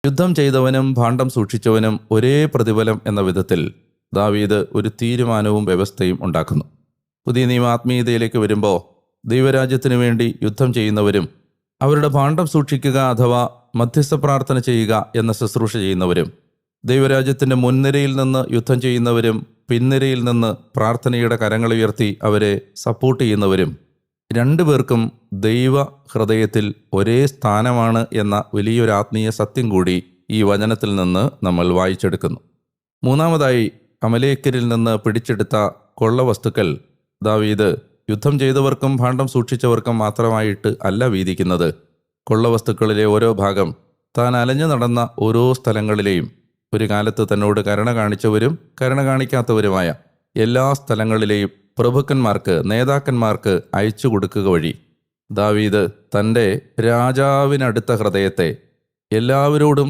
യുദ്ധം ചെയ്തവനും ഭാണ്ഡം സൂക്ഷിച്ചവനും ഒരേ പ്രതിഫലം എന്ന വിധത്തിൽ ദാവീദ് ഒരു തീരുമാനവും വ്യവസ്ഥയും ഉണ്ടാക്കുന്നു. പുതിയ നിയമ ആത്മീയതയിലേക്ക് വരുമ്പോൾ ദൈവരാജ്യത്തിനു വേണ്ടി യുദ്ധം ചെയ്യുന്നവരും അവരുടെ ഭാണ്ഡം സൂക്ഷിക്കുക അഥവാ മധ്യസ്ഥ പ്രാർത്ഥന ചെയ്യുക എന്ന ശുശ്രൂഷ ചെയ്യുന്നവരും, ദൈവരാജ്യത്തിൻ്റെ മുൻനിരയിൽ നിന്ന് യുദ്ധം ചെയ്യുന്നവരും പിൻനിരയിൽ നിന്ന് പ്രാർത്ഥനയുടെ കരങ്ങളുയർത്തി അവരെ സപ്പോർട്ട് ചെയ്യുന്നവരും രണ്ടുപേർക്കും ദൈവ ഹൃദയത്തിൽ ഒരേ സ്ഥാനമാണ് എന്ന വലിയൊരു ആത്മീയ സത്യം കൂടി ഈ വചനത്തിൽ നിന്ന് നമ്മൾ വായിച്ചെടുക്കുന്നു. മൂന്നാമതായി, അമലേക്യരിൽ നിന്ന് പിടിച്ചെടുത്ത കൊള്ളവസ്തുക്കൾ ദാവീദ് യുദ്ധം ചെയ്തവർക്കും ഭാണ്ഡം സൂക്ഷിച്ചവർക്കും മാത്രമായിട്ട് അല്ല വീതിക്കുന്നത്. കൊള്ളവസ്തുക്കളിലെ ഓരോ ഭാഗം താൻ അലഞ്ഞു നടന്ന ഓരോ സ്ഥലങ്ങളിലെയും ഒരു കാലത്ത് തന്നോട് കരുണ കാണിച്ചവരും കരുണ കാണിക്കാത്തവരുമായ എല്ലാ സ്ഥലങ്ങളിലെയും പ്രഭുക്കന്മാർക്ക്, നേതാക്കന്മാർക്ക് അയച്ചു കൊടുക്കുക വഴി ദാവീദ് തൻ്റെ രാജാവിനടുത്ത ഹൃദയത്തെ എല്ലാവരോടും